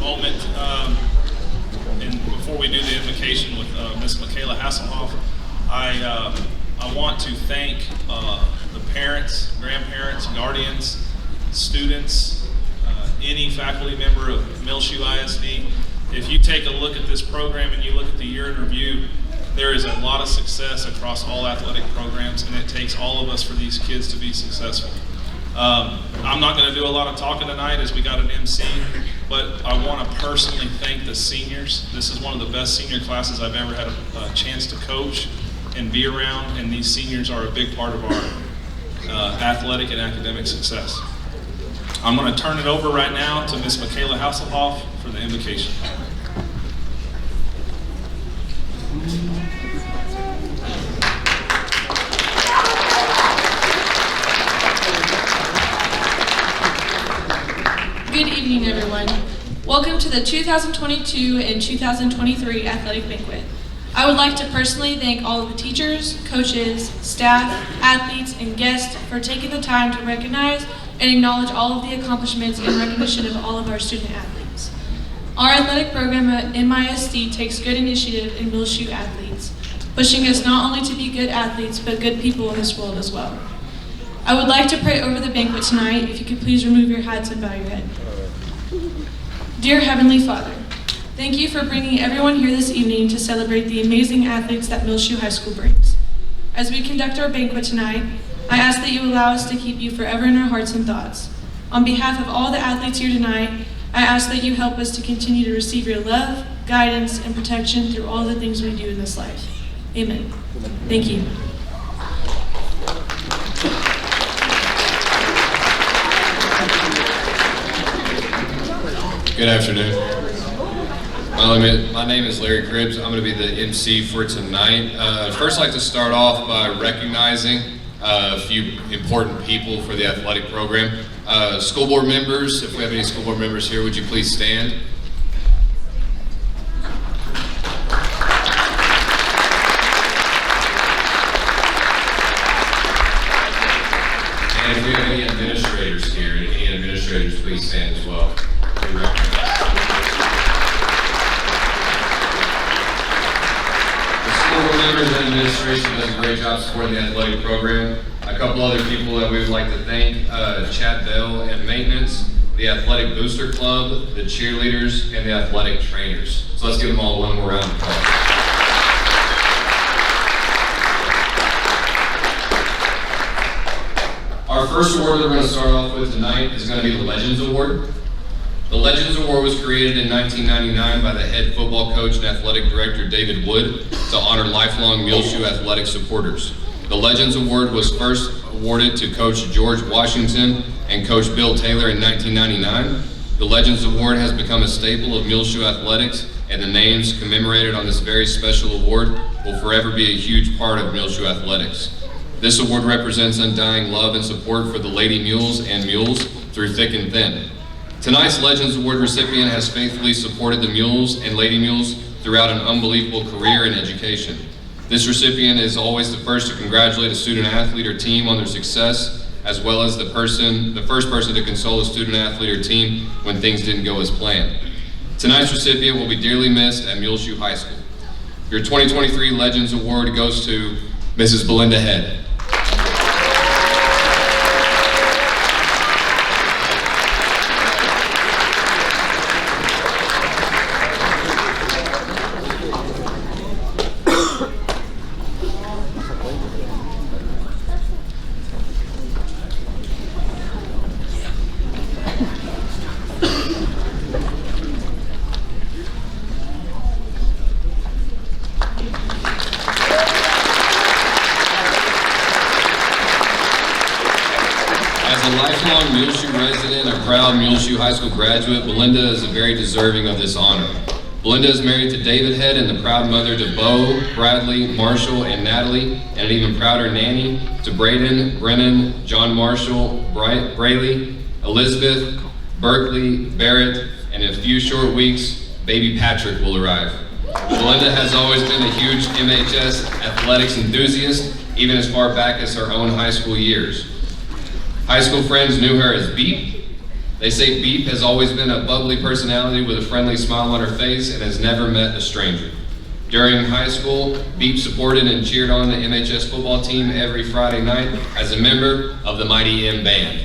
Moment, and before we do the invocation with Miss Michaela Hasselhoff, I want to thank the parents, grandparents, guardians, students, any faculty member of Muleshoe ISD. If you take a look at this program and you look at the year in review, there is a lot of success across all athletic programs, and it takes all of us for these kids to be successful. I'm not going to do a lot of talking tonight as we got an MC, but I want to personally thank the seniors. This is one of the best senior classes I've ever had a chance to coach and be around, and these seniors are a big part of our athletic and academic success. I'm going to turn it over right now to Miss Michaela Hasselhoff for the invocation. Good evening, everyone. Welcome to the 2022 and 2023 Athletic Banquet. I would like to personally thank all of the teachers, coaches, staff, athletes, and guests for taking the time to recognize and acknowledge all of the accomplishments and recognition of all of our student athletes. Our athletic program at MISD takes good initiative in Muleshoe athletes, pushing us not only to be good athletes, but good people in this world as well. I would like to pray over the banquet tonight. If you could please remove your hats and bow your head. Dear Heavenly Father, thank you for bringing everyone here this evening to celebrate the amazing athletes that Muleshoe High School brings. As we conduct our banquet tonight, I ask that you allow us to keep you forever in our hearts and thoughts. On behalf of all the athletes here tonight, I ask that you help us to continue to receive your love, guidance, and protection through all the things we do in this life. Amen. Thank you. Good afternoon. My name is Larry Cribbs. I'm going to be the MC for tonight. First, I'd like to start off by recognizing a few important people for the athletic program. School board members, if we have any school board members here, would you please stand? And if we have any administrators here, any administrators, please stand as well. Members and administration does a great job supporting the athletic program. A couple other people that we would like to thank, Chad Bell and maintenance, the Athletic Booster Club, the cheerleaders, and the athletic trainers. So let's give them all one more round of applause. Our first award that we're going to start off with tonight is going to be the Legends Award. The Legends Award was created in 1999 by the head football coach and athletic director David Wood to honor lifelong Muleshoe athletic supporters. The Legends Award was first awarded to Coach George Washington and Coach Bill Taylor in 1999. The Legends Award has become a staple of Muleshoe athletics, and the names commemorated on this very special award will forever be a huge part of Muleshoe athletics. This award represents undying love and support for the Lady Mules and Mules through thick and thin. Tonight's Legends Award recipient has faithfully supported the Mules and Lady Mules throughout an unbelievable career in education. This recipient is always the first to congratulate a student athlete or team on their success, as well as the first person to console a student athlete or team when things didn't go as planned. Tonight's recipient will be dearly missed at Muleshoe High School. Your 2023 Legends Award goes to Mrs. Belinda Head. As a lifelong Muleshoe resident, a proud Muleshoe High School graduate, Belinda is very deserving of this honor. Belinda is married to David Head and the proud mother to Bo, Bradley, Marshall, and Natalie, and an even prouder nanny to Braden, Brennan, John Marshall, Brayley, Elizabeth, Berkeley, Barrett, and in a few short weeks, baby Patrick will arrive. Belinda has always been a huge MHS athletics enthusiast, even as far back as her own high school years. High school friends knew her as Beep. They say Beep has always been a bubbly personality with a friendly smile on her face and has never met a stranger. During high school, Beep supported and cheered on the MHS football team every Friday night as a member of the Mighty M Band.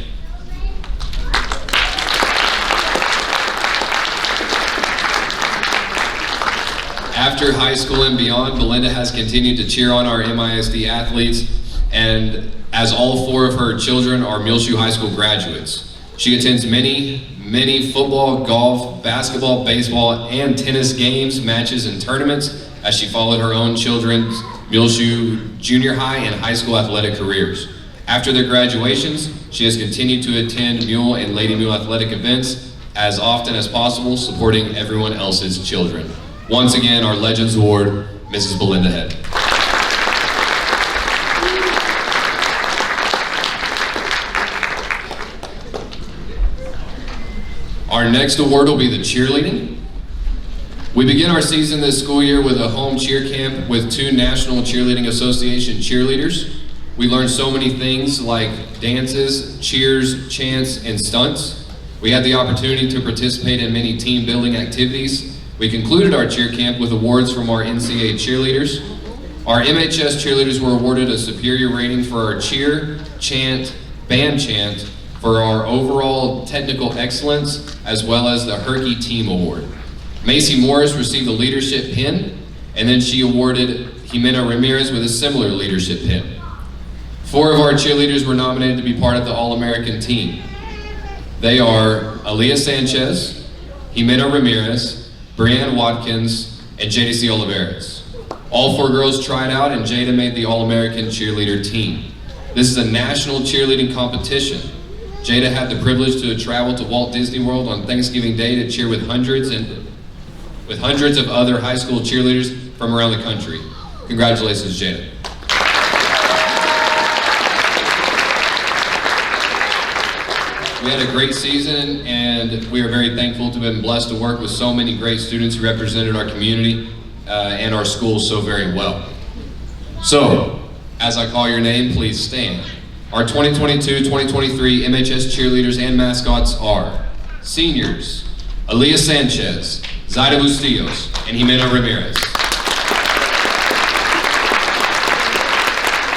After high school and beyond, Belinda has continued to cheer on our MISD athletes, and as all four of her children are Muleshoe High School graduates. She attends many football, golf, basketball, baseball, and tennis games, matches, and tournaments as she followed her own children's Muleshoe junior high and high school athletic careers. After their graduations, she has continued to attend Mule and Lady Mule athletic events as often as possible, supporting everyone else's children. Once again, our Legends Award, Mrs. Belinda Head. Our next award will be the cheerleading. We begin our season this school year with a home cheer camp with 2 National Cheerleading Association cheerleaders. We learned so many things like dances, cheers, chants, and stunts. We had the opportunity to participate in many team building activities. We concluded our cheer camp with awards from our NCAA cheerleaders. Our MHS cheerleaders were awarded a superior rating for our cheer, chant, band chant, for our overall technical excellence, as well as the Herky Team Award. Macy Morris received the leadership pin, and then she awarded Jimena Ramirez with a similar leadership pin. 4 of our cheerleaders were nominated to be part of the All-American team. They are Aaliyah Sanchez, Jimena Ramirez, Brianne Watkins, and JDC Olivares. All 4 girls tried out, and Jada made the All-American cheerleader team. This is a national cheerleading competition. Jada had the privilege to travel to Walt Disney World on Thanksgiving Day to cheer with hundreds of other high school cheerleaders from around the country. Congratulations, Jada. We had a great season, and we are very thankful to have been blessed to work with so many great students who represented our community and our school so very well. So, as I call your name, please stand. Our 2022-2023 MHS cheerleaders and mascots are seniors, Aaliyah Sanchez, Zaida Bustillos, and Jimena Ramirez.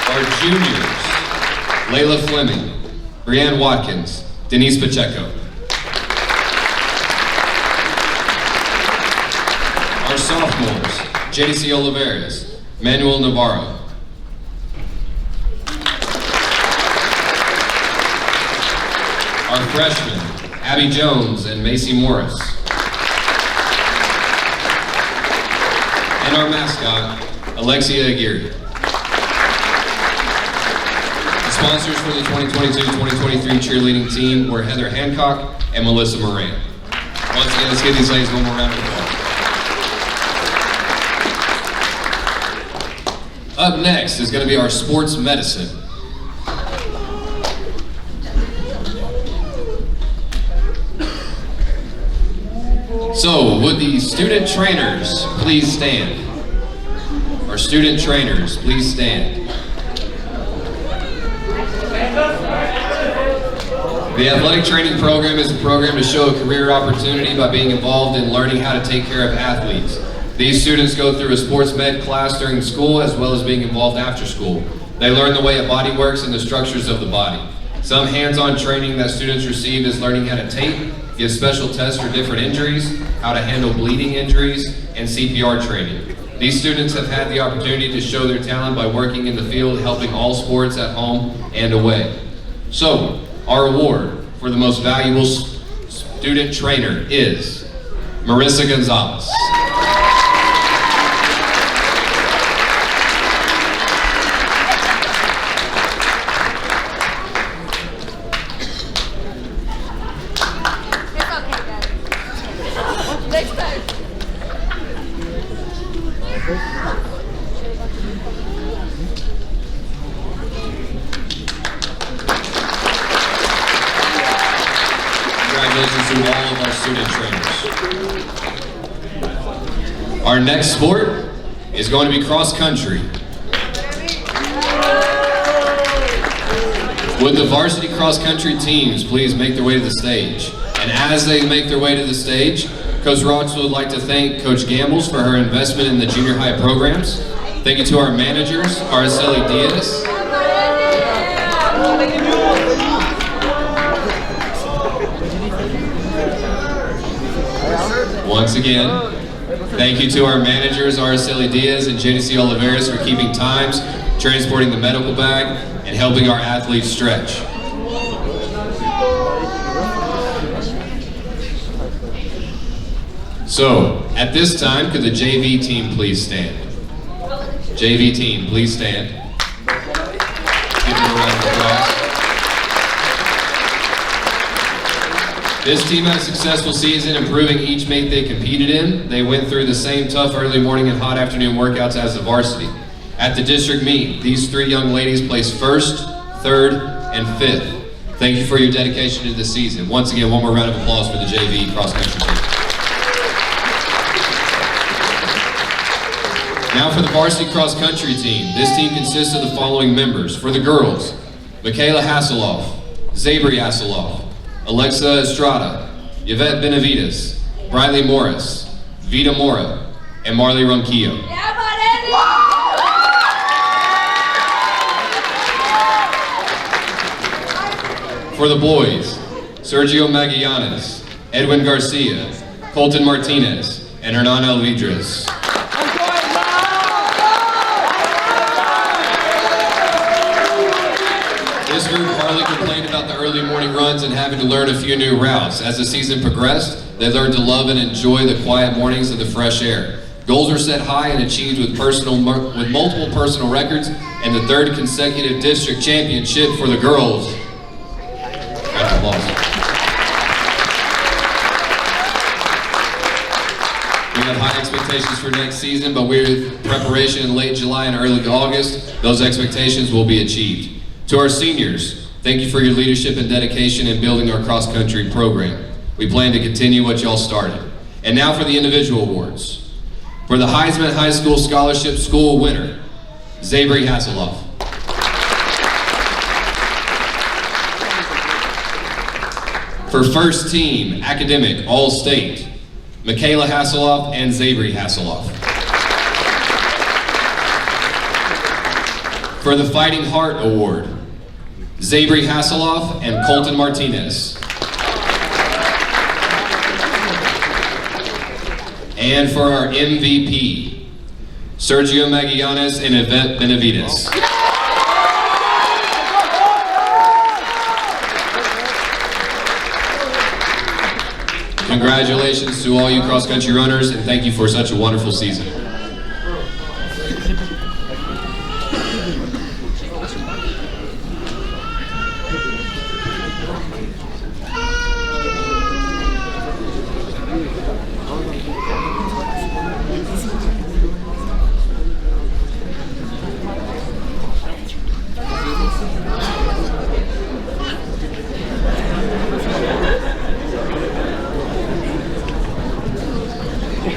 Our juniors, Layla Fleming, Brianne Watkins, Denise Pacheco. sophomores, JDC Olivares, Manuel Navarro. Our freshmen, Abby Jones and Macy Morris. And our mascot, Alexia Aguirre. The sponsors for the 2022-2023 cheerleading team were Heather Hancock and Melissa Moran. Once again, let's give these ladies one more round of applause. Up next is going to be our sports medicine. So, would the student trainers please stand? Our student trainers, please stand. The athletic training program is a program to show a career opportunity by being involved in learning how to take care of athletes. These students go through a sports med class during school as well as being involved after school. They learn the way a body works and the structures of the body. Some hands-on training that students receive is learning how to tape, give special tests for different injuries, how to handle bleeding injuries, and CPR training. These students have had the opportunity to show their talent by working in the field, helping all sports at home and away. So, our award for the most valuable student trainer is Marissa Gonzalez. Congratulations to all of our student trainers. Our next sport is going to be cross country. Would the varsity cross country teams please make their way to the stage? And as they make their way to the stage, Coach Rogers would like to thank Coach Gambles for her investment in the junior high programs. Thank you to our managers, Araceli Diaz. Once again, thank you to our managers, Araceli Diaz and JDC Olivares, for keeping times, transporting the medical bag, and helping our athletes stretch. So, at this time, could the JV team please stand? JV team, please stand. Give them a round of applause. This team had a successful season, improving each meet they competed in. They went through the same tough early morning and hot afternoon workouts as the varsity. At the district meet, these three young ladies placed first, third, and fifth. Thank you for your dedication to this season. Once again, one more round of applause for the JV cross country team. Now for the varsity cross country team. This team consists of the following members. For the girls, Michaela Hasselhoff, Zabri Hasselhoff, Alexa Estrada, Yvette Benavides, Briley Morris, Vita Mora, and Marley Ronquillo. For the boys, Sergio Magallanes, Edwin Garcia, Colton Martinez, and Hernan Alvidrez. This group hardly complained about the early morning runs and having to learn a few new routes. As the season progressed, they learned to love and enjoy the quiet mornings and the fresh air. Goals were set high and achieved with multiple personal records and the third consecutive district championship for the girls. Round of applause. We have high expectations for next season, but we're in preparation in late July and early August. Those expectations will be achieved. To our seniors, thank you for your leadership and dedication in building our cross-country program. We plan to continue what y'all started. And now for the individual awards. For the Heisman High School Scholarship School winner, Zabri Hasselhoff. For first team academic All-State, Michaela Hasselhoff and Zabri Hasselhoff. For the Fighting Heart Award, Zabri Hasselhoff and Colton Martinez. And for our MVP, Sergio Magallanes and Yvette Benavides. Congratulations to all you cross-country runners, and thank you for such a wonderful season.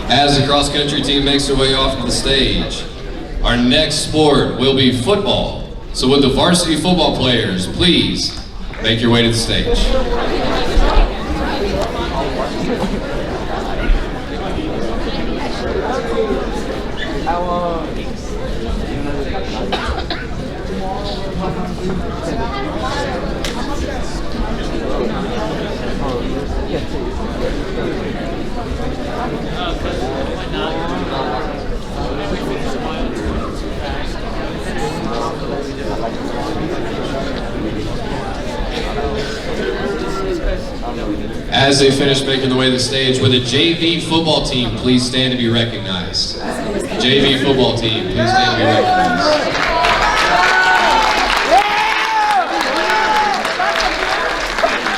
As the cross-country team makes their way off to the stage, our next sport will be football. So would the varsity football players please make your way to the stage? As they finish making their way to the stage, would the JV football team please stand to be recognized? JV football team, please stand to be recognized.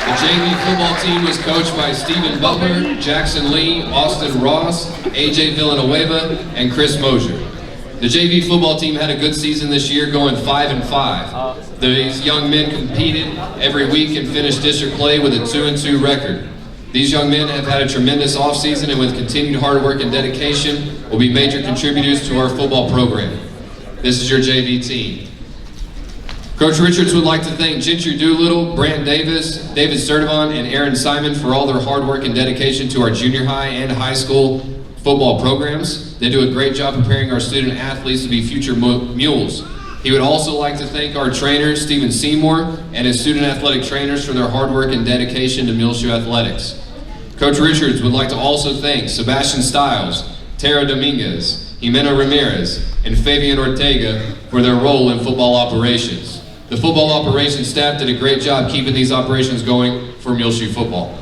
The JV football team was coached by Stephen Butler, Jackson Lee, Austin Ross, AJ Villanueva, and Chris Mosier. The JV football team had a good season this year, going 5-5. These young men competed every week and finished district play with a 2-2 record. These young men have had a tremendous offseason, and with continued hard work and dedication, will be major contributors to our football program. This is your JV team. Coach Richards would like to thank Gentry Doolittle, Brant Davis, David Sturdivant, and Aaron Simon for all their hard work and dedication to our junior high and high school football programs. They do a great job preparing our student athletes to be future mules. He would also like to thank our trainer, Stephen Seymour, and his student athletic trainers for their hard work and dedication to Muleshoe athletics. Coach Richards would like to also thank Sebastian Stiles, Tara Dominguez, Jimena Ramirez, and Fabian Ortega for their role in football operations. The football operations staff did a great job keeping these operations going for Muleshoe football.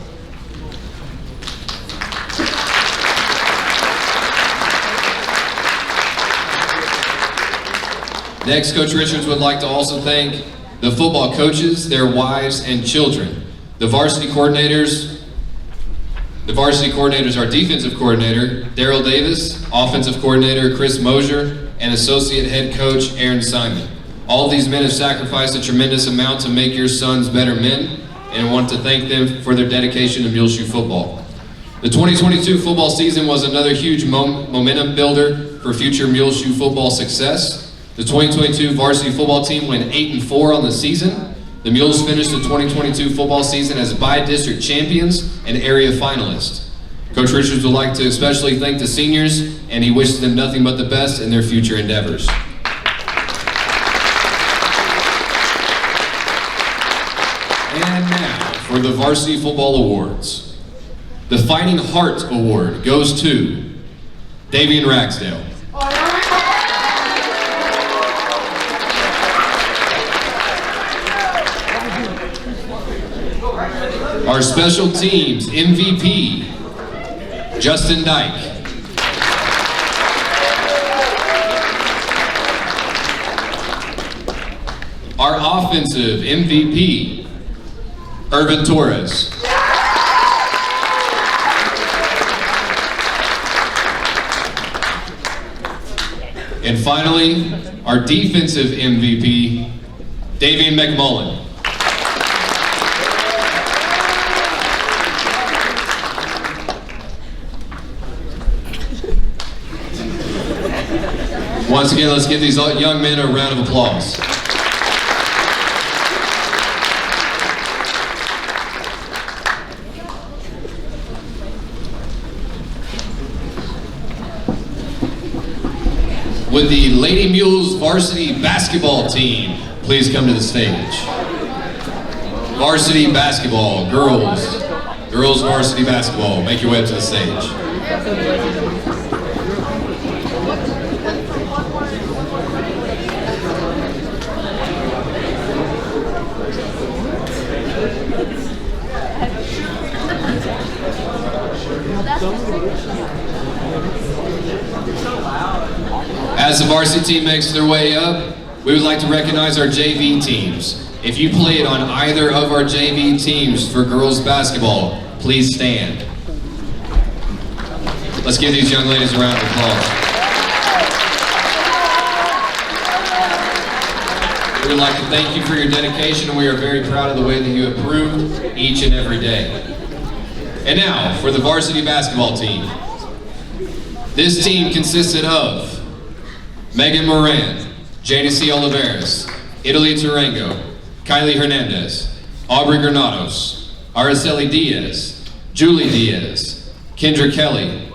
Next, Coach Richards would like to also thank the football coaches, their wives, and children. The varsity coordinators are defensive coordinator, Daryl Davis, offensive coordinator, Chris Mosier, and associate head coach, Aaron Simon. All of these men have sacrificed a tremendous amount to make your sons better men, and I want to thank them for their dedication to Muleshoe football. The 2022 football season was another huge momentum builder for future Muleshoe football success. The 2022 varsity football team went 8-4 on the season. The Mules finished the 2022 football season as by-district champions and area finalists. Coach Richards would like to especially thank the seniors, and he wishes them nothing but the best in their future endeavors. And now, for the Varsity Football Awards. The Fighting Heart Award goes to Davian Ragsdale. Our special teams MVP, Justin Dyke. Our offensive MVP, Urban Torres. And finally, our defensive MVP, Davian McMullen. Once again, let's give these young men a round of applause. Would the Lady Mules varsity basketball team please come to the stage? Varsity basketball, girls girls varsity basketball. Make your way up to the stage. As the varsity team makes their way up, we would like to recognize our JV teams. If you played on either of our JV teams for girls basketball, please stand. Let's give these young ladies a round of applause. We would like to thank you for your dedication, and we are very proud of the way that you improve each and every day. And now, for the varsity basketball team. This team consisted of Megan Moran, JDC Oliveras, Italy Tarango, Kylie Hernandez, Aubrey Granados, Araceli Diaz, Julie Diaz, Kendra Kelly,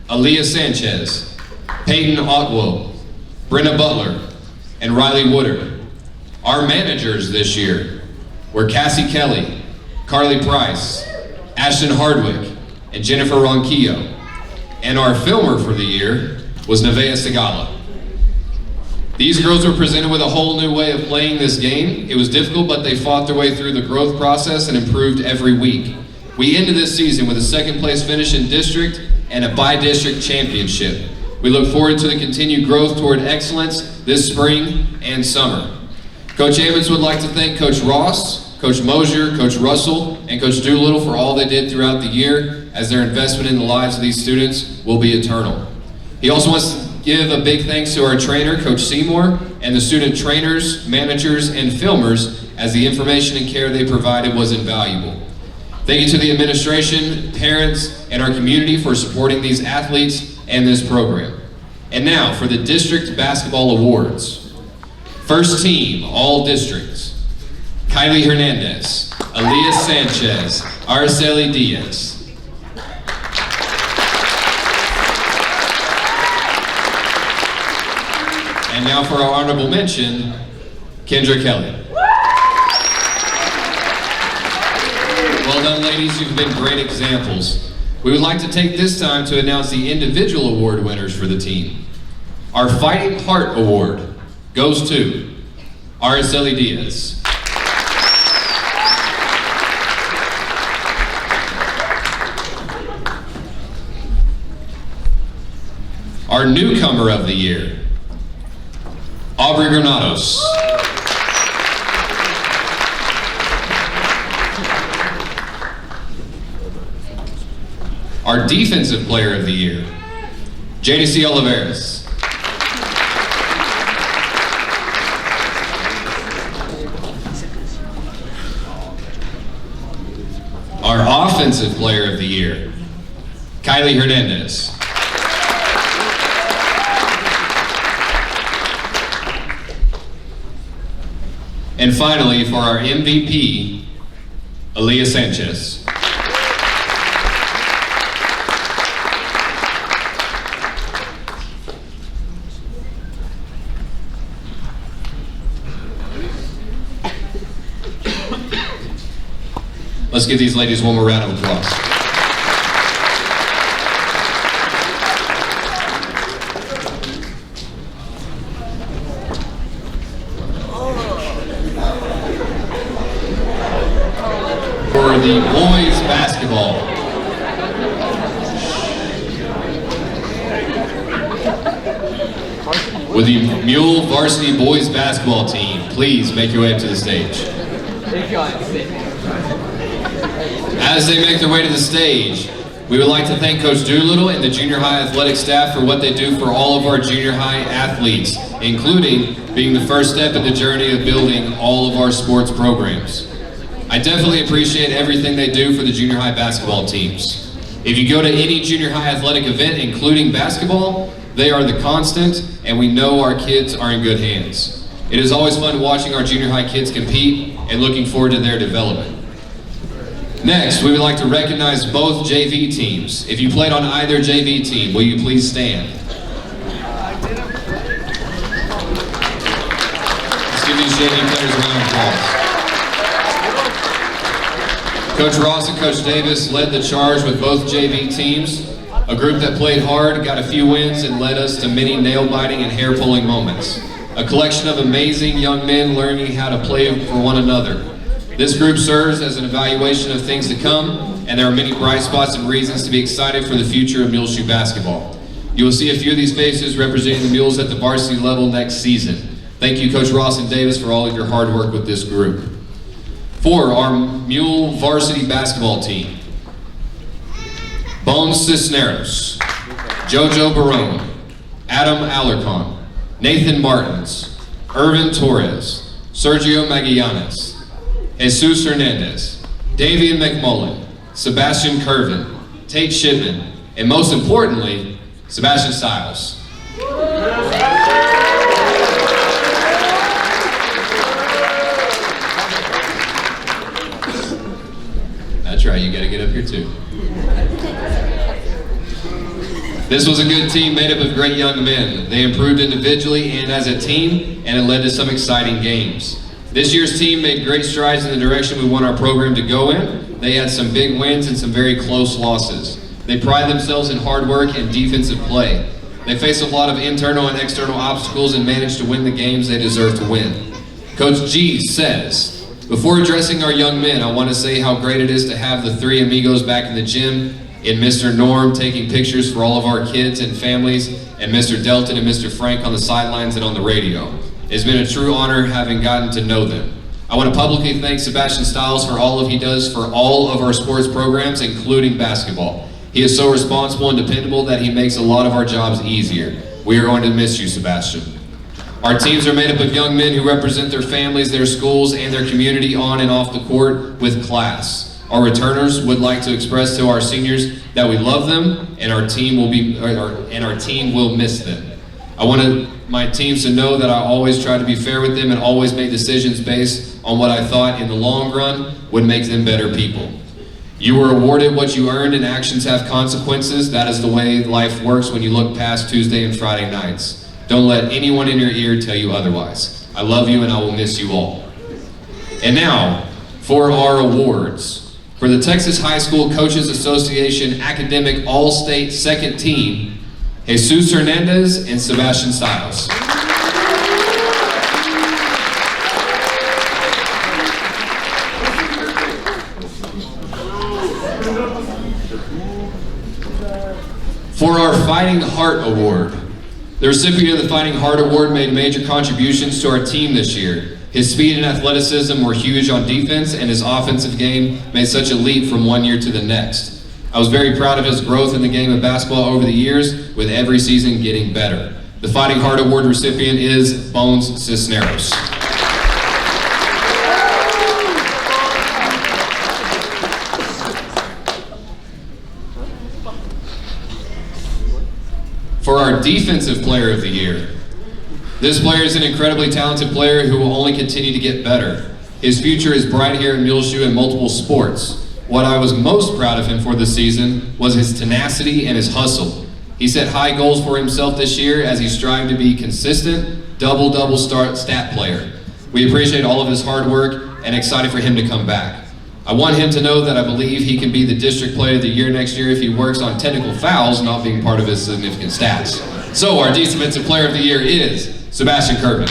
Aaliyah Sanchez, Peyton Otwell, Brenna Butler, and Riley Woodard. Our managers this year were Cassie Kelly, Carly Price, Ashton Hardwick, and Jennifer Ronquillo. And our filmer for the year was Nevaeh Segala. These girls were presented with a whole new way of playing this game. It was difficult, but they fought their way through the growth process and improved every week. We ended this season with a second place finish in district and a by-district championship. We look forward to the continued growth toward excellence this spring and summer. Coach Evans would like to thank Coach Ross, Coach Mosier, Coach Russell, and Coach Doolittle for all they did throughout the year, as their investment in the lives of these students will be eternal. He also wants to give a big thanks to our trainer, Coach Seymour, and the student trainers, managers, and filmers, as the information and care they provided was invaluable. Thank you to the administration, parents, and our community for supporting these athletes and this program. And now for the District Basketball Awards. First team, all districts. Kylie Hernandez, Aaliyah Sanchez, Araceli Diaz. And now for our honorable mention, Kendra Kelly. Well done, ladies, you've been great examples. We would like to take this time to announce the individual award winners for the team. Our Fighting Heart Award goes to Araceli Diaz. Our newcomer of the year, Aubrey Granados. Our defensive player of the year, JDC Oliveras. Our offensive player of the year, Kylie Hernandez. And finally, for our MVP, Aaliyah Sanchez. Let's give these ladies one more round of applause. For the boys basketball, with the Mule varsity boys basketball team, please make your way up to the stage. As they make their way to the stage, we would like to thank Coach Doolittle and the junior high athletic staff for what they do for all of our junior high athletes, including being the first step in the journey of building all of our sports programs. I definitely appreciate everything they do for the junior high basketball teams. If you go to any junior high athletic event, including basketball, they are the constant, and we know our kids are in good hands. It is always fun watching our junior high kids compete and looking forward to their development. Next, we would like to recognize both JV teams. If you played on either JV team, will you please stand? Let's give these JV players a round of applause. Coach Ross and Coach Davis led the charge with both JV teams, a group that played hard, got a few wins, and led us to many nail-biting and hair-pulling moments. A collection of amazing young men learning how to play for one another. This group serves as an evaluation of things to come, and there are many bright spots and reasons to be excited for the future of Muleshoe basketball. You will see a few of these faces representing the Mules at the varsity level next season. Thank you, Coach Ross and Davis, for all of your hard work with this group. For our Mule varsity basketball team, Bones Cisneros, Jojo Barone, Adam Alarcon, Nathan Martins, Irvin Torres, Sergio Magallanes, Jesus Hernandez, Davian McMullen, Sebastian Curvin, Tate Shipman, and most importantly, Sebastian Stiles. That's right, you gotta get up here too. This was a good team made up of great young men. They improved individually and as a team, and it led to some exciting games. This year's team made great strides in the direction we want our program to go in. They had some big wins and some very close losses. They pride themselves in hard work and defensive play. They face a lot of internal and external obstacles and manage to win the games they deserve to win. Coach G says, before addressing our young men, I want to say how great it is to have the three amigos back in the gym, and Mr. Norm taking pictures for all of our kids and families, and Mr. Delton and Mr. Frank on the sidelines and on the radio. It's been a true honor having gotten to know them. I want to publicly thank Sebastian Stiles for all he does for all of our sports programs, including basketball. He is so responsible and dependable that he makes a lot of our jobs easier. We are going to miss you, Sebastian. Our teams are made up of young men who represent their families, their schools, and their community on and off the court with class. Our returners would like to express to our seniors that we love them, and our team will miss them. I wanted my teams to know that I always tried to be fair with them and always made decisions based on what I thought in the long run would make them better people. You were awarded what you earned, and actions have consequences. That is the way life works when you look past Tuesday and Friday nights. Don't let anyone in your ear tell you otherwise. I love you and I will miss you all. And now, for our awards. For the Texas High School Coaches Association Academic All-State Second Team, Jesus Hernandez and Sebastian Stiles. For our Fighting Heart Award. The recipient of the Fighting Heart Award made major contributions to our team this year. His speed and athleticism were huge on defense, and his offensive game made such a leap from one year to the next. I was very proud of his growth in the game of basketball over the years, with every season getting better. The Fighting Heart Award recipient is Bones Cisneros. For our Defensive Player of the Year. This player is an incredibly talented player who will only continue to get better. His future is bright here in Muleshoe in multiple sports. What I was most proud of him for this season was his tenacity and his hustle. He set high goals for himself this year as he strived to be consistent, double-double stat player. We appreciate all of his hard work and excited for him to come back. I want him to know that I believe he can be the District Player of the Year next year if he works on technical fouls not being part of his significant stats. So our Defensive Player of the Year is Sebastian Curvin.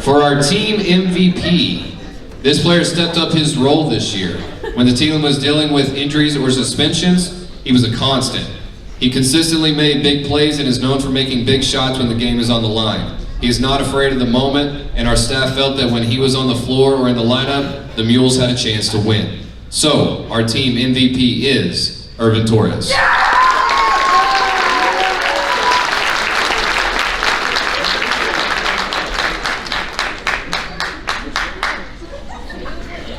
For our team MVP, this player stepped up his role this year. When the team was dealing with injuries or suspensions, he was a constant. He consistently made big plays and is known for making big shots when the game is on the line. He is not afraid of the moment, and our staff felt that when he was on the floor or in the lineup, the Mules had a chance to win. So, our team MVP is Irvin Torres.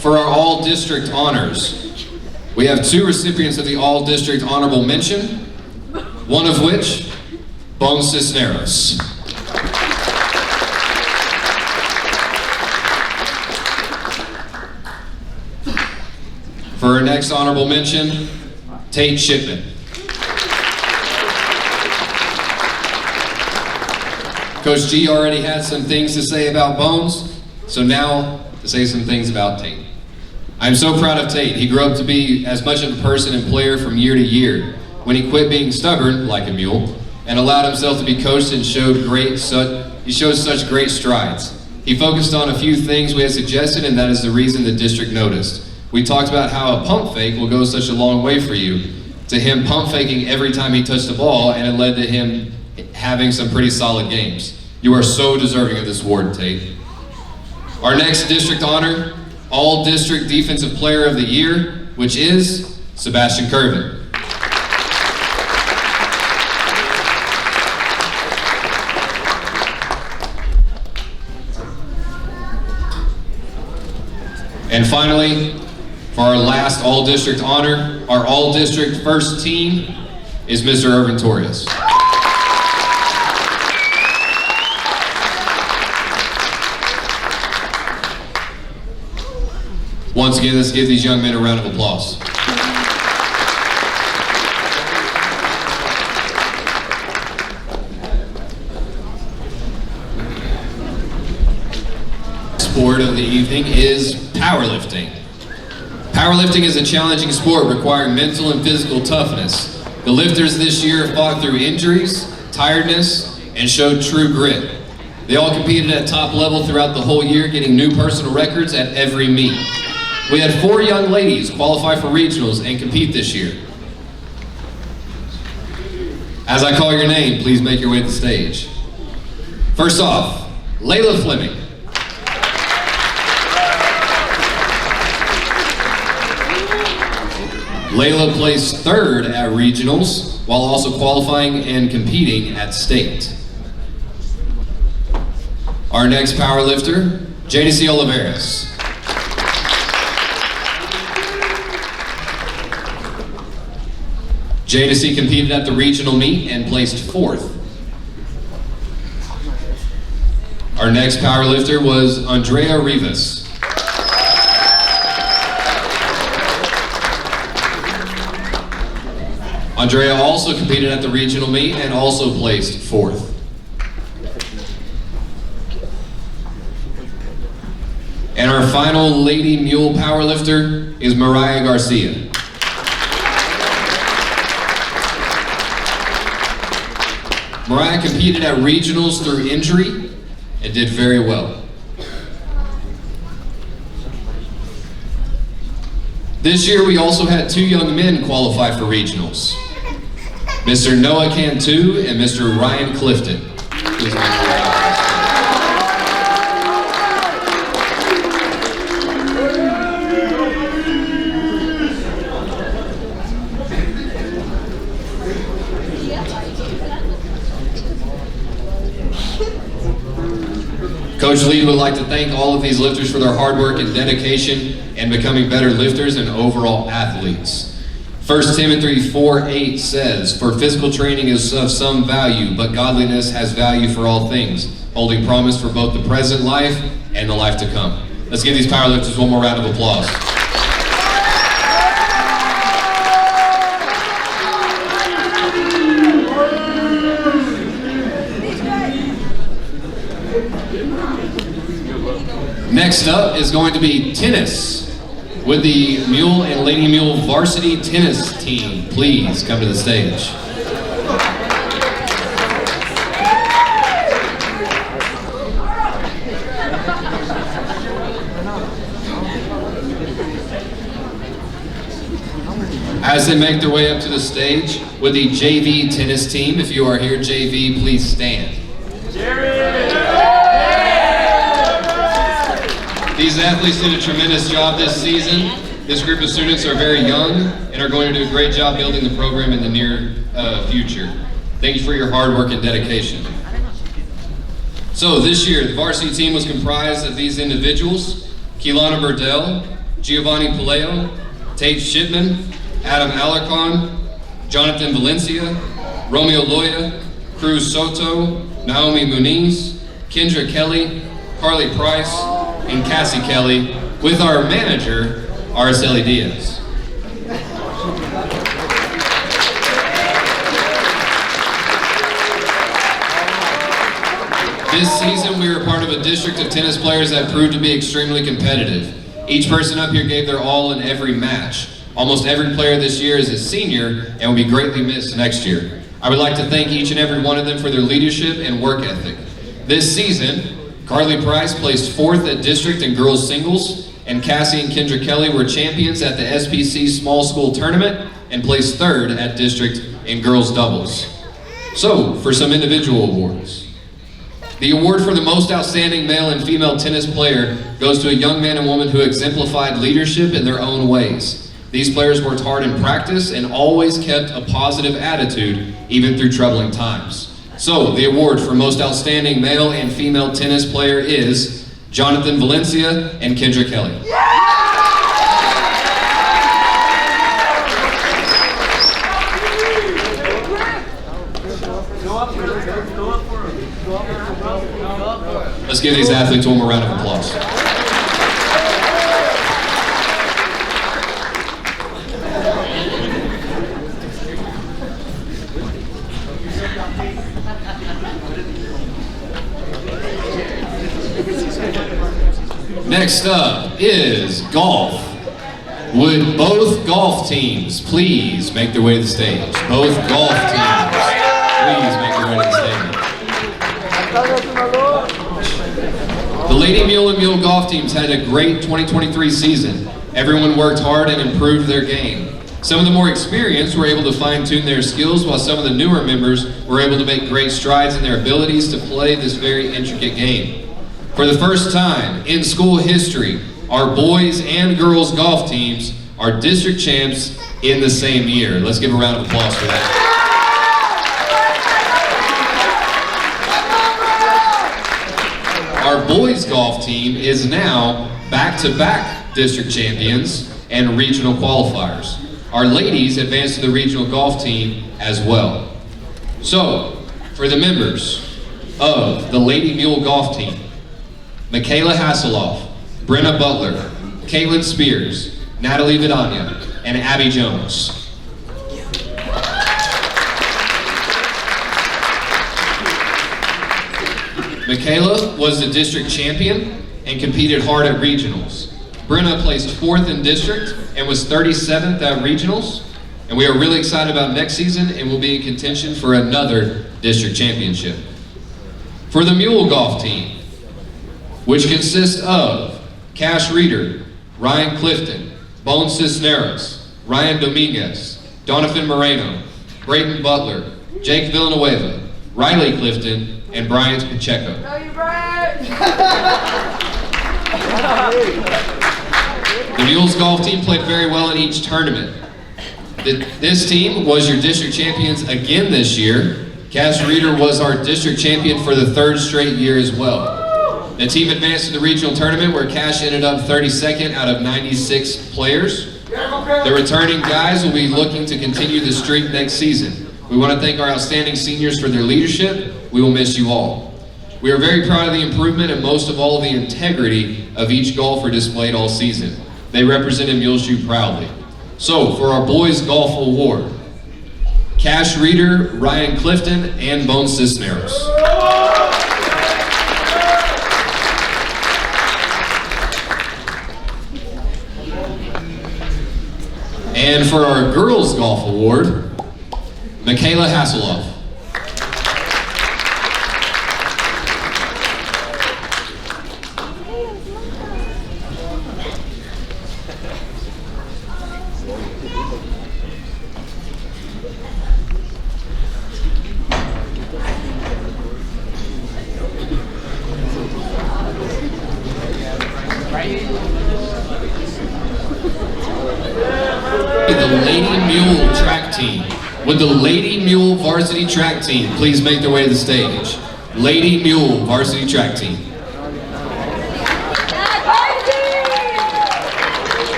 For our All-District Honors, we have 2 recipients of the All-District Honorable Mention, one of which, Bones Cisneros. For our next honorable mention, Tate Shipman. Coach G already had some things to say about Bones, so now to say some things about Tate. I'm so proud of Tate. He grew up to be as much of a person and player from year to year. When he quit being stubborn, like a mule, and allowed himself to be coached and he showed such great strides. He focused on a few things we had suggested, and that is the reason the district noticed. We talked about how a pump fake will go such a long way for you, to him pump faking every time he touched the ball, and it led to him having some pretty solid games. You are so deserving of this award, Tate. Our next district honor, All District Defensive Player of the Year, which is Sebastian Curvin. And finally, for our last All-District honor, our All-District first team is Mr. Irvin Torres. Once again, let's give these young men a round of applause. Sport of the evening is powerlifting. Powerlifting is a challenging sport requiring mental and physical toughness. The lifters this year fought through injuries, tiredness, and showed true grit. They all competed at top level throughout the whole year, getting new personal records at every meet. We had 4 young ladies qualify for regionals and compete this year. As I call your name, please make your way to the stage. First off, Layla Fleming. Layla placed 3rd at regionals while also qualifying and competing at state. Our next powerlifter, JDC Oliveras. JDC competed at the regional meet and placed 4th. Our next powerlifter was Andrea Rivas. Andrea also competed at the regional meet and also placed 4th. And our final lady mule powerlifter is Mariah Garcia. Mariah competed at regionals through injury and did very well. This year we also had 2 young men qualify for regionals. Mr. Noah Cantu and Mr. Ryan Clifton. Please make your way up. Coach Lee would like to thank all of these lifters for their hard work and dedication and becoming better lifters and overall athletes. 1 Timothy 4:8 says, "For physical training is of some value, but godliness has value for all things, holding promise for both the present life and the life to come." Let's give these powerlifters one more round of applause. Next up is going to be tennis with the Mule and Lady Mule varsity tennis team. Please come to the stage. As they make their way up to the stage with the JV tennis team, if you are here, JV, please stand. These athletes did a tremendous job this season. This group of students are very young and are going to do a great job building the program in the near future. Thank you for your hard work and dedication. So this year, the varsity team was comprised of these individuals: Keelana Burdell, Giovanni Paleo, Tate Shipman, Adam Alarcon, Jonathan Valencia, Romeo Loya, Cruz Soto, Naomi Muniz, Kendra Kelly, Carly Price, and Cassie Kelly, with our manager, Araceli Diaz. This season, we were part of a district of tennis players that proved to be extremely competitive. Each person up here gave their all in every match. Almost every player this year is a senior and will be greatly missed next year. I would like to thank each and every one of them for their leadership and work ethic. This season, Carly Price placed 4th at district in girls singles, and Cassie and Kendra Kelly were champions at the SPC Small School Tournament and placed 3rd at district in girls doubles. So, for some individual awards. The award for the most outstanding male and female tennis player goes to a young man and woman who exemplified leadership in their own ways. These players worked hard in practice and always kept a positive attitude, even through troubling times. So, the award for most outstanding male and female tennis player is Jonathan Valencia and Kendra Kelly. Let's give these athletes one more round of applause. Next up is golf. Would both golf teams please make their way to the stage? Both golf teams, please make their way to the stage. The Lady Mule and Mule golf teams had a great 2023 season. Everyone worked hard and improved their game. Some of the more experienced were able to fine-tune their skills, while some of the newer members were able to make great strides in their abilities to play this very intricate game. For the first time in school history, our boys and girls golf teams are district champs in the same year. Let's give a round of applause for that. Our boys golf team is now back-to-back district champions and regional qualifiers. Our ladies advanced to the regional golf team as well. So, for the members of the Lady Mule golf team, Michaela Hasselhoff, Brenna Butler, Caitlin Spears, Natalie Vidania, and Abby Jones. Michaela was the district champion and competed hard at regionals. Brenna placed 4th in district and was 37th at regionals. And we are really excited about next season and will be in contention for another district championship. For the Mule golf team, which consists of Cash Reeder, Ryan Clifton, Bone Cisneros, Ryan Dominguez, Donovan Moreno, Brayton Butler, Jake Villanueva, Riley Clifton, and Bryant Pacheco. The Mules golf team played very well in each tournament. This team was your district champions again this year. Cash Reeder was our district champion for the 3rd straight year as well. The team advanced to the regional tournament where Cash ended up 32nd out of 96 players. The returning guys will be looking to continue the streak next season. We want to thank our outstanding seniors for their leadership. We will miss you all. We are very proud of the improvement and most of all the integrity of each golfer displayed all season. They represented Muleshoe proudly. So, for our boys golf award, Cash Reeder, Ryan Clifton, and Bone Cisneros. And for our girls golf award, Michaela Hasselhoff. The Lady Mule track team. Would the Lady Mule varsity track team please make their way to the stage? Lady Mule varsity track team.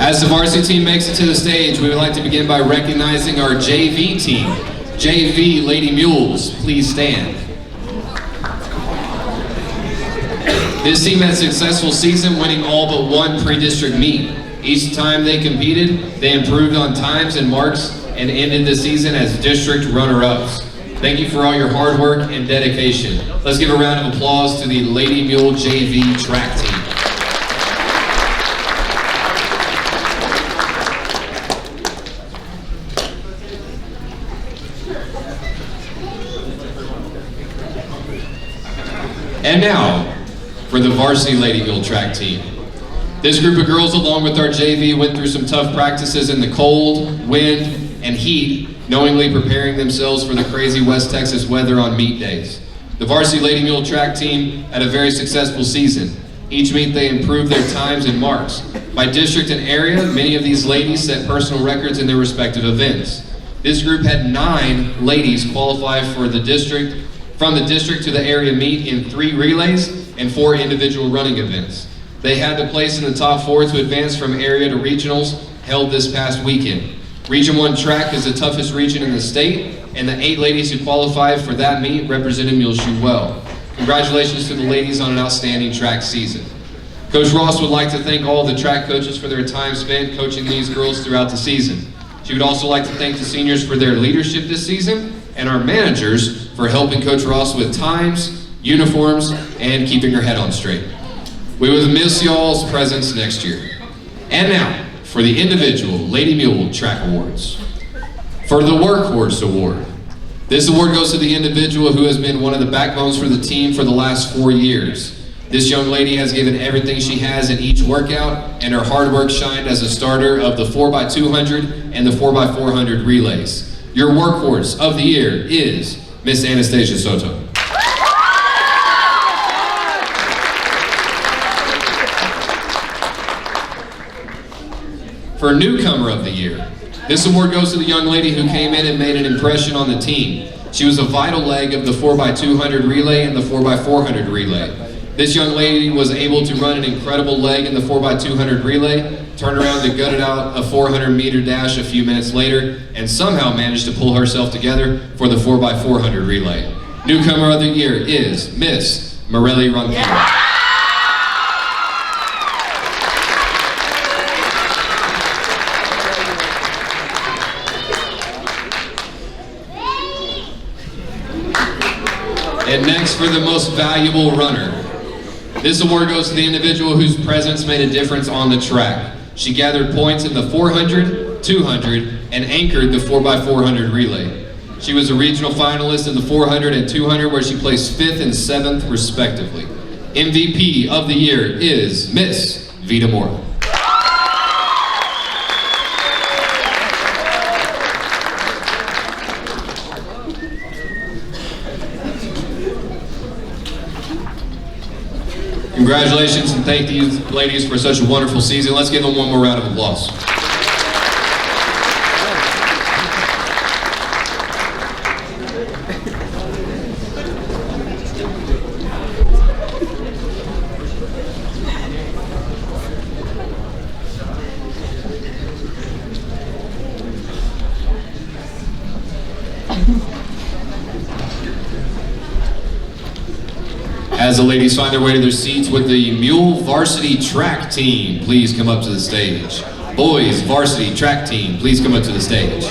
As the varsity team makes it to the stage, we would like to begin by recognizing our JV team. JV Lady Mules, please stand. This team had a successful season, winning all but one pre-district meet. Each time they competed, they improved on times and marks and ended the season as district runner-ups. Thank you for all your hard work and dedication. Let's give a round of applause to the Lady Mule JV track team. And now, for the varsity Lady Mule track team. This group of girls, along with our JV, went through some tough practices in the cold, wind, and heat, knowingly preparing themselves for the crazy West Texas weather on meet days. The varsity Lady Mule track team had a very successful season. Each meet they improved their times and marks. By district and area, many of these ladies set personal records in their respective events. This group had 9 ladies qualify for the district, from the district to the area meet in 3 relays and 4 individual running events. They had to place in the top 4 to advance from area to regionals held this past weekend. Region 1 track is the toughest region in the state, and the 8 ladies who qualified for that meet represented Muleshoe well. Congratulations to the ladies on an outstanding track season. Coach Ross would like to thank all the track coaches for their time spent coaching these girls throughout the season. She would also like to thank the seniors for their leadership this season, and our managers for helping Coach Ross with times, uniforms, and keeping her head on straight. We will miss y'all's presence next year. And now, for the individual Lady Mule Track Awards. For the Workhorse Award. This award goes to the individual who has been one of the backbones for the team for the last 4 years. This young lady has given everything she has in each workout, and her hard work shined as a starter of the 4x200 and the 4x400 relays. Your Workhorse of the Year is Miss Anastasia Soto. For Newcomer of the Year, this award goes to the young lady who came in and made an impression on the team. She was a vital leg of the 4x200 relay and the 4x400 relay. This young lady was able to run an incredible leg in the 4x200 relay, turn around to gut it out a 400-meter dash a few minutes later, and somehow managed to pull herself together for the 4x400 relay. Newcomer of the Year is Miss Morelli Ronquillo. And next, for the most valuable runner. This award goes to the individual whose presence made a difference on the track. She gathered points in the 400, 200, and anchored the 4x400 relay. She was a regional finalist in the 400 and 200 where she placed 5th and 7th respectively. MVP of the Year is Miss Vita Mora. Congratulations and thank you ladies for such a wonderful season. Let's give them one more round of applause. As the ladies find their way to their seats, with the Mule Varsity Track Team, please come up to the stage. Boys Varsity Track Team, please come up to the stage.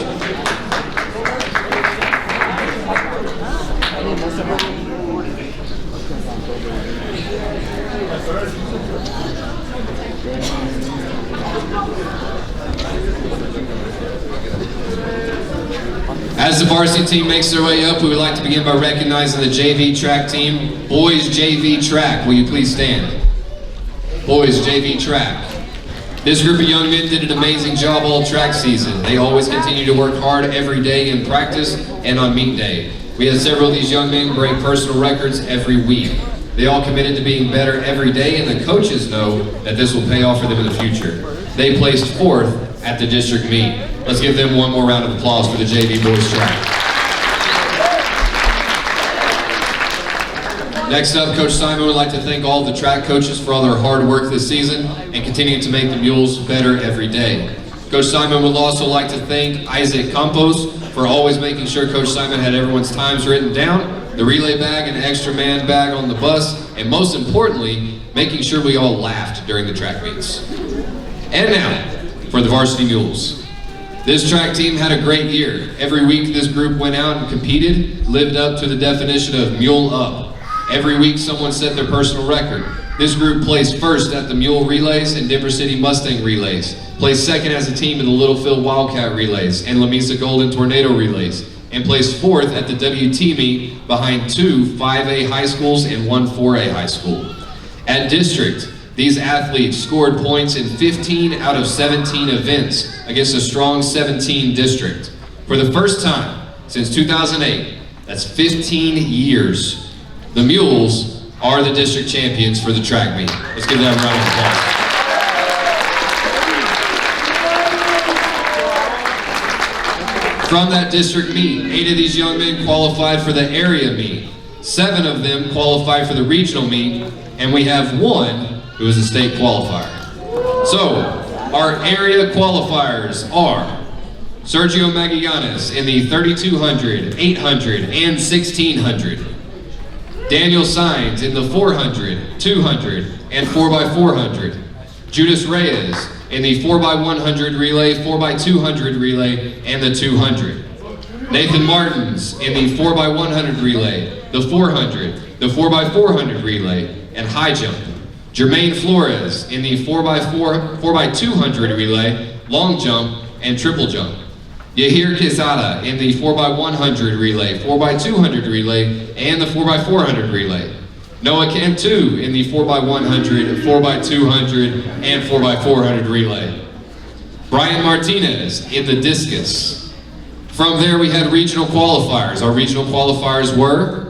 As the varsity team makes their way up, we would like to begin by recognizing the JV track team. Boys JV Track, will you please stand? Boys JV Track. This group of young men did an amazing job all track season. They always continue to work hard every day in practice and on meet day. We had several of these young men break personal records every week. They all committed to being better every day, and the coaches know that this will pay off for them in the future. They placed 4th at the district meet. Let's give them one more round of applause for the JV Boys Track. Next up, Coach Simon would like to thank all the track coaches for all their hard work this season and continuing to make the Mules better every day. Coach Simon would also like to thank Isaac Campos for always making sure Coach Simon had everyone's times written down, the relay bag and extra man bag on the bus, and most importantly, making sure we all laughed during the track meets. And now, for the varsity mules. This track team had a great year. Every week this group went out and competed, lived up to the definition of mule up. Every week someone set their personal record. This group placed first at the Mule Relays and Denver City Mustang Relays, placed second as a team in the Littlefield Wildcat Relays and Lamesa Golden Tornado Relays, and placed fourth at the WT meet behind 2 5A high schools and 1 4A high school. At district, these athletes scored points in 15 out of 17 events against a strong 17 district. For the first time since 2008, that's 15 years, the Mules are the district champions for the track meet. Let's give them a round of applause. From that district meet, 8 of these young men qualified for the area meet. 7 of them qualified for the regional meet, and we have 1 who is a state qualifier. So, our area qualifiers are Sergio Magallanes in the 3200, 800, and 1600. Daniel Sines in the 400, 200, and 4x400. Judas Reyes in the 4x100 relay, 4x200 relay, and the 200. Nathan Martins in the 4x100 relay, the 400, the 4x400 relay, and high jump. Jermaine Flores in the 4x200 relay, long jump, and triple jump. Yahir Quezada in the 4x100 relay, 4x200 relay, and the 4x400 relay. Noah Cantu in the 4x100, 4x200, and 4x400 relay. Brian Martinez in the discus. From there we had regional qualifiers. Our regional qualifiers were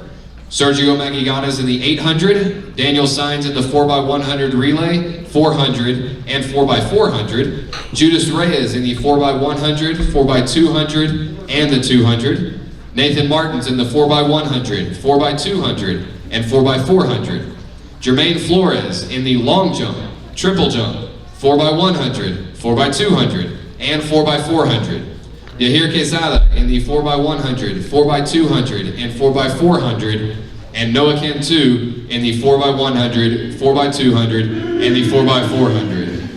Sergio Magallanes in the 800, Daniel Sines in the 4x100 relay, 400, and 4x400, Judas Reyes in the 4x100, 4x200, and the 200, Nathan Martins in the 4x100, 4x200, and 4x400, Jermaine Flores in the long jump, triple jump, 4x100, 4x200, and 4x400, Yahir Quezada in the 4x100, 4x200, and 4x400, and Noah Cantu in the 4x100, 4x200, and the 4x400.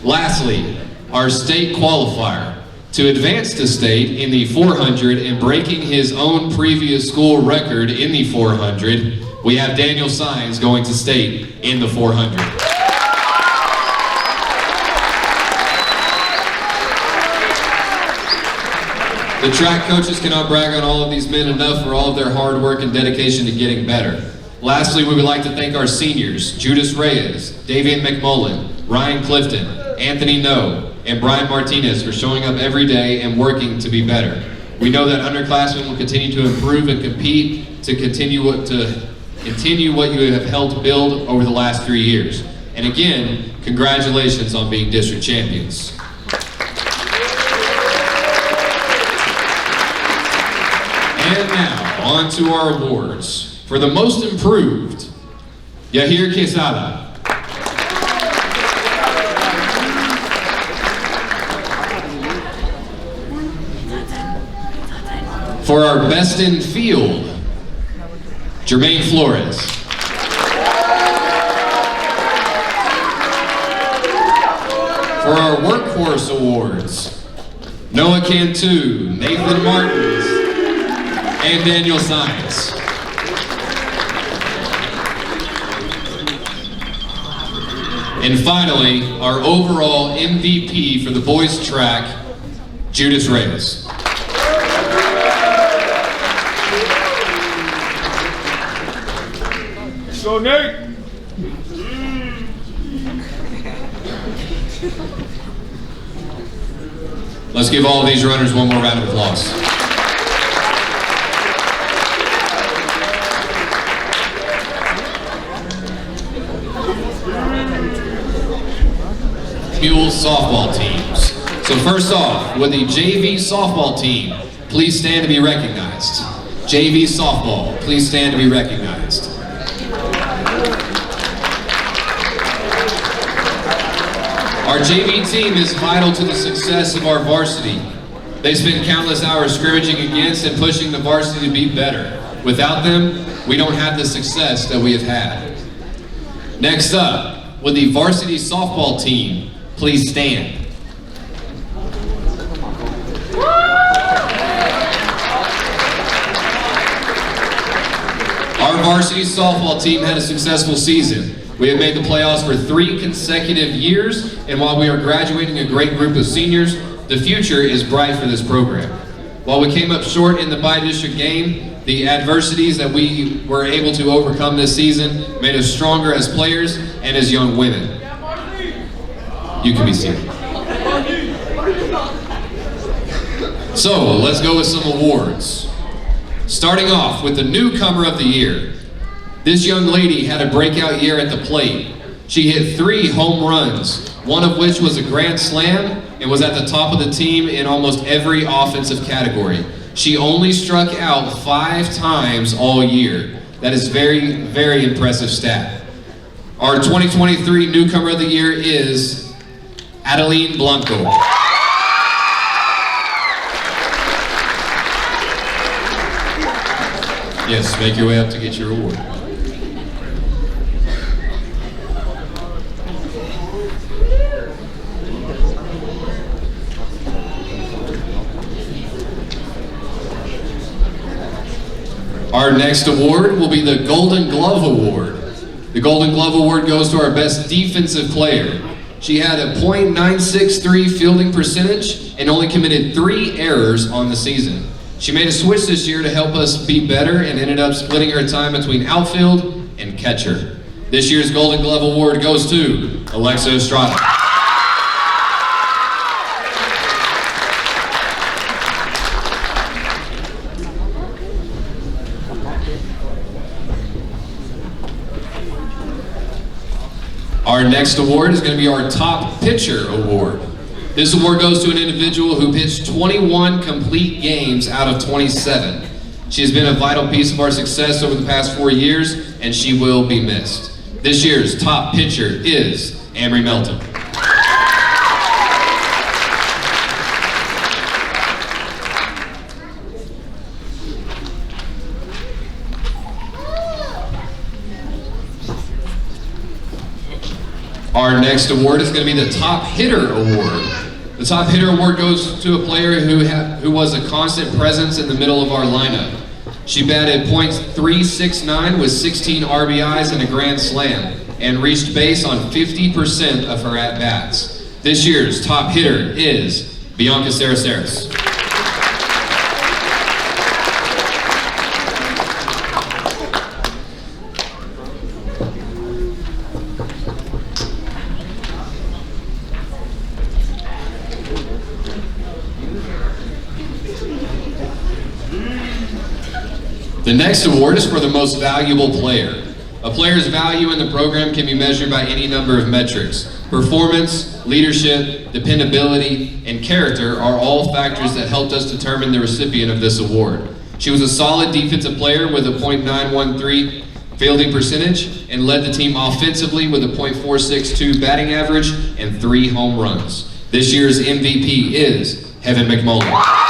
Lastly, our state qualifier. To advance to state in the 400 and breaking his own previous school record in the 400, we have Daniel Sines going to state in the 400. The track coaches cannot brag on all of these men enough for all of their hard work and dedication to getting better. Lastly, we would like to thank our seniors, Judas Reyes, Davian McMullen, Ryan Clifton, Anthony No, and Brian Martinez for showing up every day and working to be better. We know that underclassmen will continue to improve and compete to continue what you have helped build over the last 3 years. And again, congratulations on being district champions. And now, on to our awards. For the most improved, Yahir Quezada. For our best in field, Jermaine Flores. For our workhorse awards, Noah Cantu, Nathan Martins, and Daniel Sines. And finally, our overall MVP for the boys track, Judas Reyes. Go, Nate! Let's give all of these runners one more round of applause. Mule softball teams. So first off, with the JV softball team, please stand to be recognized. JV softball, please stand to be recognized. Our JV team is vital to the success of our varsity. They spend countless hours scrimmaging against and pushing the varsity to be better. Without them, we don't have the success that we have had. Next up, with the varsity softball team, please stand. Our varsity softball team had a successful season. We have made the playoffs for 3 consecutive years, and while we are graduating a great group of seniors, the future is bright for this program. While we came up short in the bi-district game, the adversities that we were able to overcome this season made us stronger as players and as young women. You can be seated. So, let's go with some awards. Starting off with the newcomer of the year. This young lady had a breakout year at the plate. She hit 3 home runs, one of which was a grand slam and was at the top of the team in almost every offensive category. She only struck out 5 times all year. That is very, very impressive stat. Our 2023 newcomer of the year is Adeline Blanco. Yes, make your way up to get your award. Our next award will be the Golden Glove Award. The Golden Glove Award goes to our best defensive player. She had a .963 fielding percentage and only committed 3 errors on the season. She made a switch this year to help us be better and ended up splitting her time between outfield and catcher. This year's Golden Glove Award goes to Alexa Estrada. Our next award is going to be our Top Pitcher Award. This award goes to an individual who pitched 21 complete games out of 27. She has been a vital piece of our success over the past 4 years, and she will be missed. This year's top pitcher is Amory Melton. Our next award is going to be the Top Hitter Award. The Top Hitter Award goes to a player who was a constant presence in the middle of our lineup. She batted .369 with 16 RBIs and a grand slam, and reached base on 50% of her at-bats. This year's top hitter is Bianca Saraceres. The next award is for the most valuable player. A player's value in the program can be measured by any number of metrics. Performance, leadership, dependability, and character are all factors that helped us determine the recipient of this award. She was a solid defensive player with a .913 fielding percentage and led the team offensively with a .462 batting average and 3 home runs. This year's MVP is Heaven McMullen.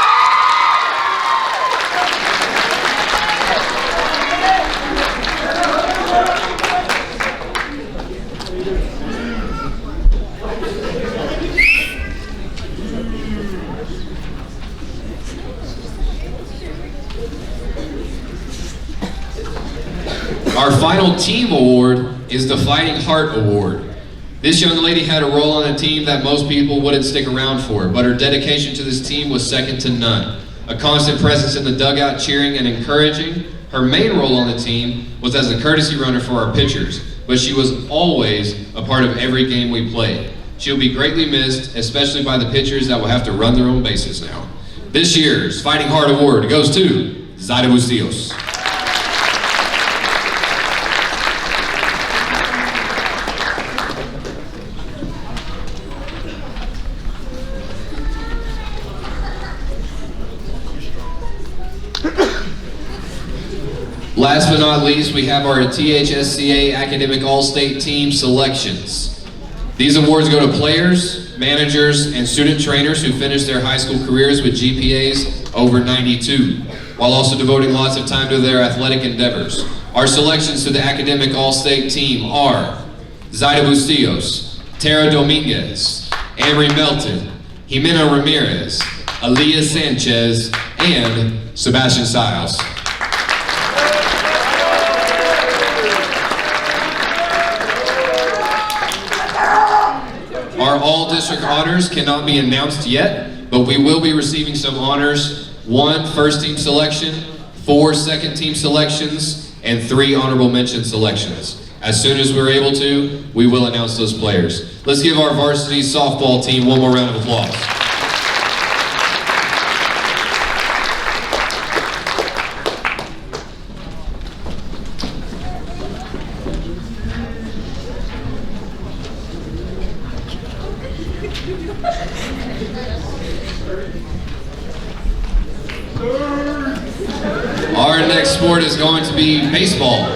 Our final team award is the Fighting Heart Award. This young lady had a role on a team that most people wouldn't stick around for, but her dedication to this team was second to none. A constant presence in the dugout cheering and encouraging. Her main role on the team was as a courtesy runner for our pitchers, but she was always a part of every game we played. She'll be greatly missed, especially by the pitchers that will have to run their own bases now. This year's Fighting Heart Award goes to Zaida Bustillos. Last but not least, we have our THSCA Academic All-State Team selections. These awards go to players, managers, and student trainers who finished their high school careers with GPAs over 92, while also devoting lots of time to their athletic endeavors. Our selections to the Academic All-State Team are Zaida Bustillos, Tara Dominguez, Amory Melton, Jimena Ramirez, Aaliyah Sanchez, and Sebastian Stiles. Our all-district honors cannot be announced yet, but we will be receiving some honors: 1 first-team selection, 4 second-team selections, and 3 honorable mention selections. As soon as we're able to, we will announce those players. Let's give our varsity softball team one more round of applause. Our next sport is going to be baseball.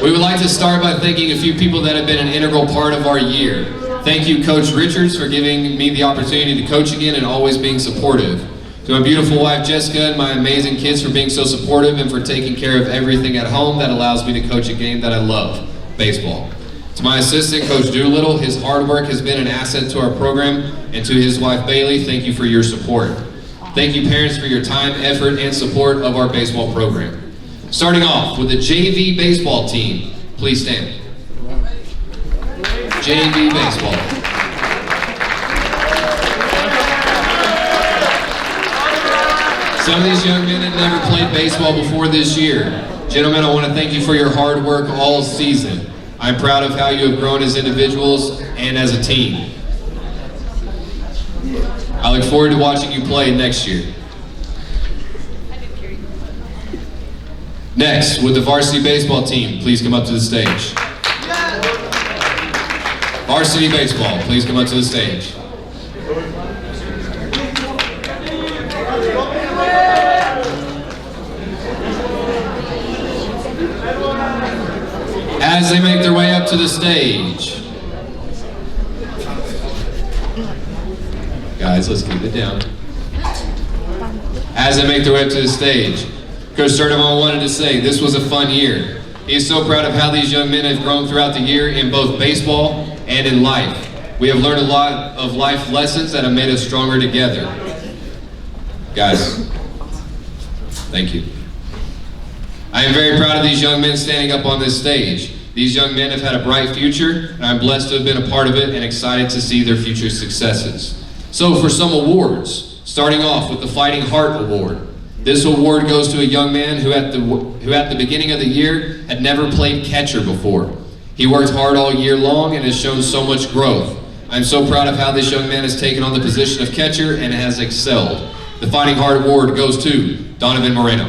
We would like to start by thanking a few people that have been an integral part of our year. Thank you, Coach Richards, for giving me the opportunity to coach again and always being supportive. To my beautiful wife, Jessica, and my amazing kids for being so supportive and for taking care of everything at home that allows me to coach a game that I love, baseball. To my assistant, Coach Doolittle, his hard work has been an asset to our program, and to his wife, Bailey, thank you for your support. Thank you, parents, for your time, effort, and support of our baseball program. Starting off with the JV baseball team, please stand. JV baseball. Some of these young men had never played baseball before this year. Gentlemen, I want to thank you for your hard work all season. I'm proud of how you have grown as individuals and as a team. I look forward to watching you play next year. Next, with the varsity baseball team, please come up to the stage. Varsity baseball, please come up to the stage. As they make their way up to the stage. Guys, let's keep it down. As they make their way up to the stage, Coach Sturdivant wanted to say this was a fun year. He is so proud of how these young men have grown throughout the year in both baseball and in life. We have learned a lot of life lessons that have made us stronger together. Guys, thank you. I am very proud of these young men standing up on this stage. These young men have had a bright future, and I'm blessed to have been a part of it and excited to see their future successes. So for some awards, starting off with the Fighting Heart Award. This award goes to a young man who at the beginning of the year had never played catcher before. He worked hard all year long and has shown so much growth. I'm so proud of how this young man has taken on the position of catcher and has excelled. The Fighting Heart Award goes to Donovan Moreno.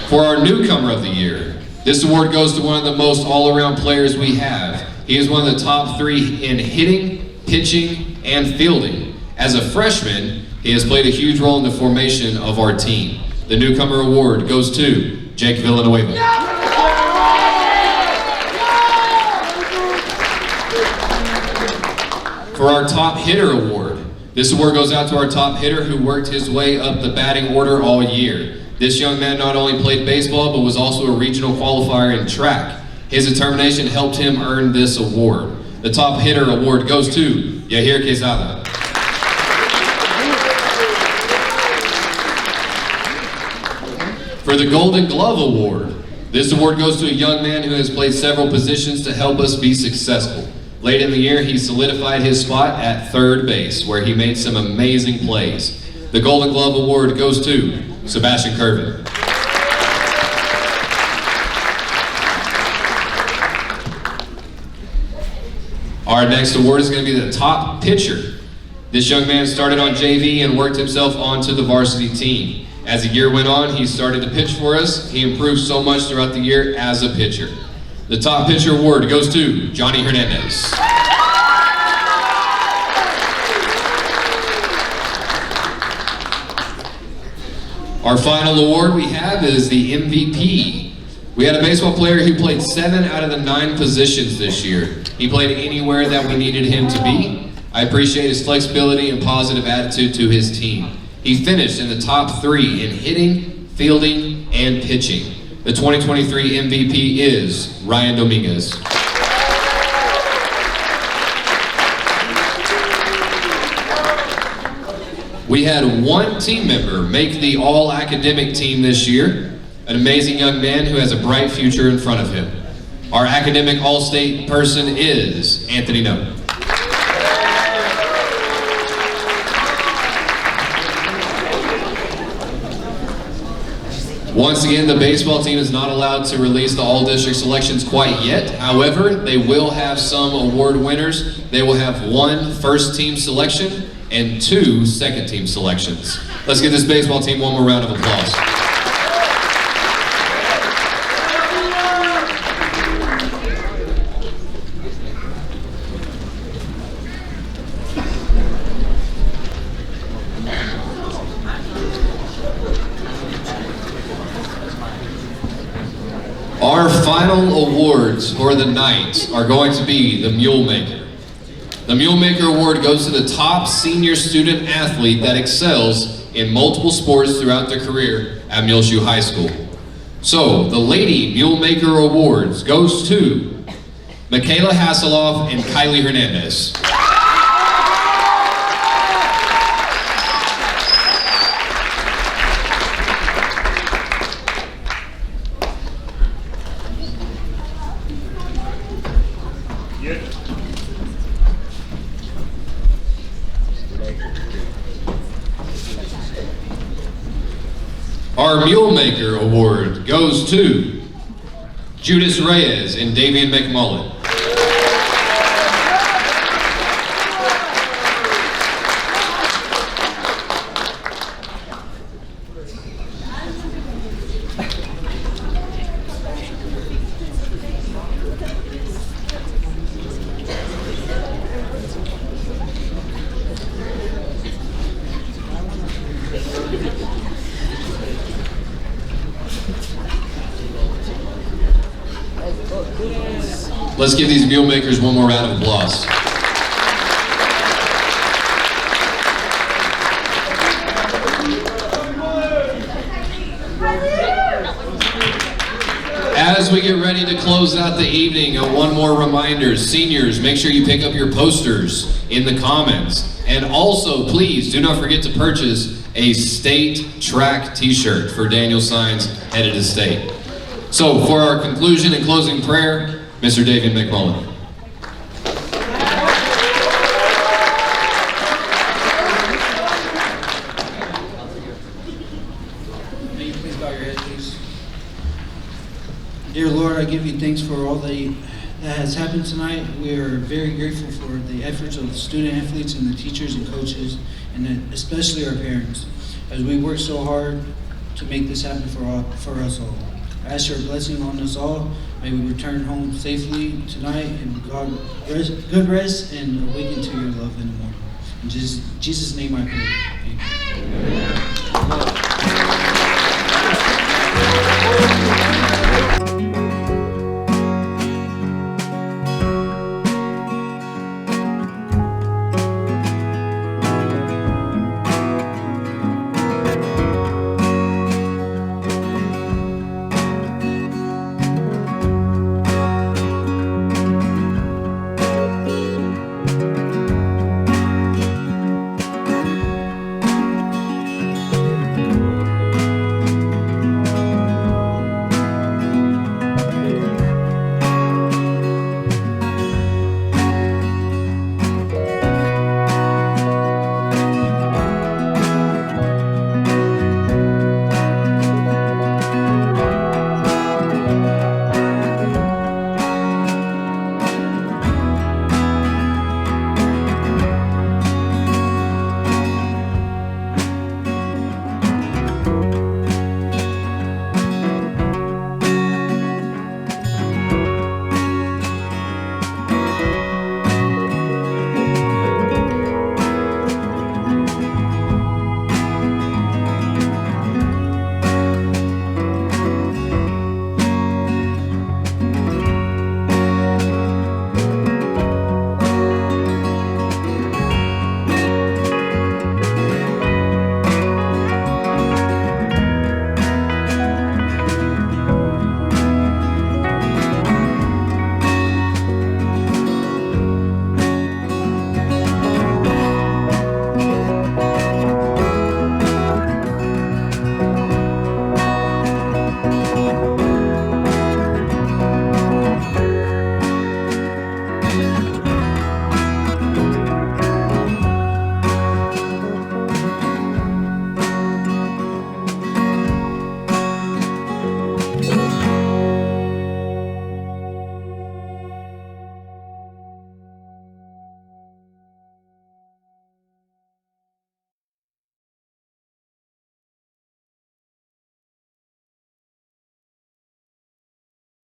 For our newcomer of the year, this award goes to one of the most all-around players we have. He is one of the top 3 in hitting, pitching, and fielding. As a freshman, he has played a huge role in the formation of our team. The newcomer award goes to Jake Villanueva. For our top hitter award, this award goes out to our top hitter who worked his way up the batting order all year. This young man not only played baseball, but was also a regional qualifier in track. His determination helped him earn this award. The top hitter award goes to Yahir Quezada. For the Golden Glove Award, this award goes to a young man who has played several positions to help us be successful. Late in the year, he solidified his spot at third base, where he made some amazing plays. The Golden Glove Award goes to Sebastian Curvin. Our next award is going to be the top pitcher. This young man started on JV and worked himself onto the varsity team. As the year went on, he started to pitch for us. He improved so much throughout the year as a pitcher. The top pitcher award goes to Johnny Hernandez. Our final award we have is the MVP. We had a baseball player who played 7 out of the 9 positions this year. He played anywhere that we needed him to be. I appreciate his flexibility and positive attitude to his team. He finished in the top 3 in hitting, fielding, and pitching. The 2023 MVP is Ryan Dominguez. We had one team member make the all-academic team this year, an amazing young man who has a bright future in front of him. Our academic all-state person is Anthony No. Once again, the baseball team is not allowed to release the all-district selections quite yet. However, they will have some award winners. They will have one first-team selection and 2 second-team selections. Let's give this baseball team one more round of applause. Our final awards for the night are going to be the Mule Maker. The Mule Maker Award goes to the top senior student athlete that excels in multiple sports throughout their career at Muleshoe High School. So, the Lady Mule Maker Awards goes to Michaela Hasselhoff and Kylie Hernandez. Our Mule Maker Award goes to Judas Reyes and Davian McMullen. Let's give these Mule Makers one more round of applause. As we get ready to close out the evening, one more reminder. Seniors, make sure you pick up your posters in the comments. And also, please, do not forget to purchase a state track t-shirt for Daniel Signs headed to state. So, for our conclusion and closing prayer, Mr. David McMullen. May you please bow your head, please. Dear Lord, I give you thanks for all that has happened tonight. We are very grateful for the efforts of the student athletes and the teachers and coaches, and especially our parents, as we work so hard to make this happen for us all. I ask your blessing on us all. May we return home safely tonight, and good rest and awaken to your love in the morning. In Jesus' name I pray. Amen.